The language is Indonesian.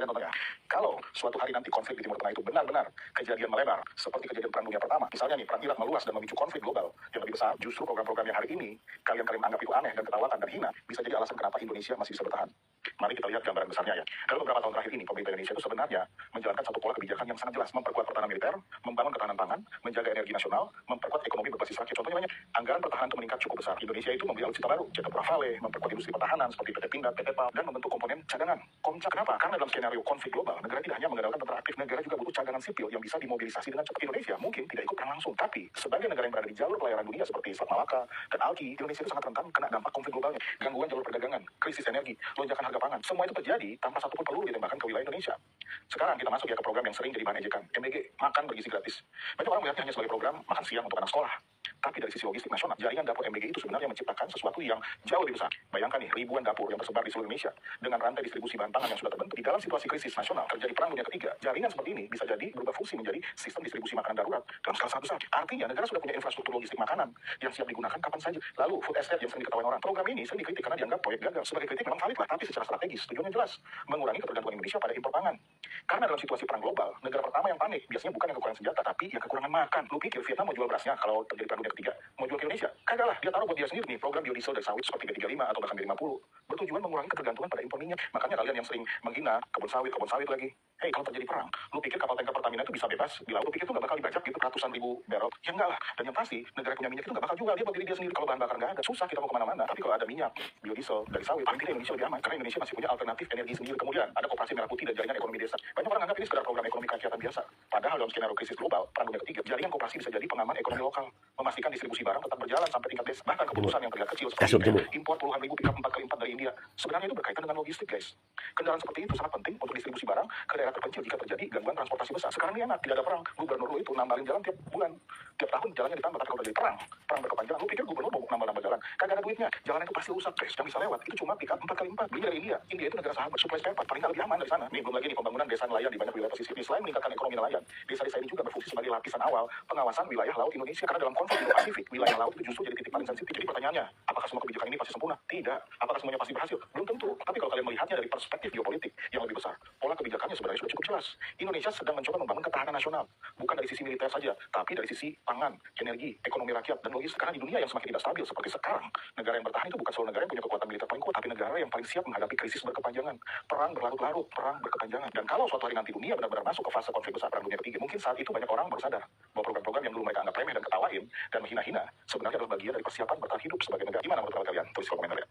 kalian tonton ya. Kalau suatu hari nanti konflik di Timur Tengah itu benar-benar kejadian melebar, seperti kejadian Perang Dunia Pertama, misalnya nih, Perang Irak meluas dan memicu konflik global yang lebih besar, justru program-program yang hari ini kalian anggap itu aneh dan ketawakan dan hina, bisa jadi alasan kenapa Indonesia masih bisa bertahan. Mari kita lihat gambaran besarnya ya. Dalam beberapa tahun terakhir ini, pemerintah Indonesia itu sebenarnya menjalankan satu pola kebijakan yang sangat jelas, memperkuat pertahanan militer, membangun ketahanan pangan, menjaga energi nasional, memperkuat ekonomi berbasis rakyat. Contohnya banyak, anggaran pertahanan itu meningkat cukup besar. Indonesia itu membeli alutsista baru, jet tempur Rafale, memperkuat industri pertahanan seperti PT Pindad, PT PAL, dan membentuk komponen cadangan. Komca kenapa? Karena dalam skenario konflik global, negara tidak hanya mengandalkan tentara aktif, negara juga butuh cadangan sipil yang bisa dimobilisasi dengan cepat. Indonesia mungkin tidak ikut perang langsung, tapi sebagai negara yang berada di jalur pelayaran dunia seperti Selat Malaka dan Alki, Indonesia itu sangat rentan kena dampak konflik globalnya, gangguan jalur perdagangan, krisis energi, lonjakan harga pangan. Semua itu terjadi tanpa satupun peluru ditembakkan ke wilayah Indonesia. Sekarang kita masuk ya ke program yang sering jadi bahan ejekan, MBG, makan bergizi gratis. Banyak orang melihatnya hanya sebagai program makan siang untuk anak sekolah. Tapi dari sisi logistik nasional, jaringan dapur MBG itu sebenarnya menciptakan sesuatu yang jauh lebih besar. Bayangkan nih, ribuan dapur yang tersebar di seluruh Indonesia dengan rantai distribusi bahan pangan yang sudah terbentuk. Di dalam situasi krisis nasional, terjadi Perang Dunia Ketiga, jaringan seperti ini bisa jadi berubah fungsi menjadi sistem distribusi makanan darurat dalam skala sangat besar. Artinya, negara sudah punya infrastruktur logistik makanan yang siap digunakan kapan saja. Lalu, food estate yang sering diketahui orang. Program ini sering dikritik karena dianggap proyek gagal. Sebagai kritik memang valid lah, tapi secara strategis, tujuannya jelas, mengurangi ketergantungan Indonesia pada impor pangan. Karena dalam situasi perang global, negara pertama yang panik biasanya bukan yang kekurangan senjata, tapi yang kekurangan makan. Lu pikir Vietnam mau jual berasnya kalau terjadi Perang Dunia Ketiga? Mau jual ke Indonesia? Kagak lah, dia taruh buat dia sendiri nih, program biodiesel dari sawit seperti B35 atau bahkan B50, bertujuan mengurangi ketergantungan pada impor minyak. Makanya kalian yang sering menghina kebun sawit lagi. Hei, kalau terjadi perang, lu pikir kapal tanker Pertamina itu bisa bebas di laut? Lu pikir itu gak bakal dibajak gitu ratusan ribu barrel? Ya enggak lah. Dan yang pasti, negara punya minyak itu gak bakal jual dia buat diri dia sendiri. Kalau bahan bakar gak ada, susah kita mau kemana-mana. Tapi kalau ada minyak, biodiesel dari sawit, paling tidak Indonesia lebih aman. Karena Indonesia masih punya alternatif energi sendiri. Kemudian ada koperasi merah putih dan jaringan ekonomi desa. Banyak orang anggap ini sekedar program ekonomi kerakyatan biasa. Padahal dalam skenario krisis global, Perang Dunia Ketiga, jaringan koperasi bisa jadi pengaman ekonomi lokal, memastikan distribusi barang tetap berjalan sampai tingkat desa. Bahkan keputusan yang terlihat kecil seperti impor puluhan ribu pickup 4x4 dari India, sebenarnya itu berkaitan dengan logistik, guys. Kendaraan seperti itu sangat penting untuk distribusi barang ke daerah terpencil jika terjadi gangguan transportasi besar. Sekarang ini enak, tidak ada perang. Gubernur lu itu nambahin jalan tiap bulan, tiap tahun jalannya ditambah. Tapi kalau terjadi perang berkepanjangan, lu pikir gubernur mau nambah jalan? Kagak ada duitnya. Jalan itu pasti rusak, guys. Yang bisa lewat itu cuma pickup 4x4 beli dari India. India itu negara sahabat, supply spare part, paling lebih aman dari sana. Nih belum lagi nih pembangunan desa nelayan di banyak wilayah pesisir. Selain meningkatkan ekonomi nelayan, desa-desa ini juga berfungsi sebagai lapisan awal pengawasan wilayah laut Indonesia. Karena dalam konflik Indo-Pasifik, wilayah laut itu justru jadi titik paling sensitif. Jadi pertanyaannya, apakah semua kebijakan ini pasti sempurna? Tidak. Apakah semuanya pasti berhasil? Belum tentu. Tapi kalau kalian melihatnya dari perspektif geopolitik yang lebih besar, pola kebijakannya sebenarnya sudah cukup jelas. Indonesia sedang mencoba membangun ketahanan nasional, bukan dari sisi militer saja, tapi dari sisi pangan, energi, ekonomi rakyat, dan logistik. Karena di dunia yang semakin tidak stabil seperti sekarang, negara yang bertahan itu bukan selalu negara yang punya kekuatan militer paling kuat, tapi negara yang paling siap menghadapi krisis berkepanjangan, perang berlarut-larut, perang berkepanjangan. Dan kalau suatu hari nanti dunia benar-benar masuk ke fase konflik besar Perang Dunia Ketiga, mungkin saat itu banyak orang baru sadar bahwa program-program yang dulu mereka anggap remeh dan ketawain dan menghina-hina sebenarnya adalah bagian dari persiapan bertahan hidup sebagai negara. Gimana menurut kalian? Tulis di kolom komentar ya.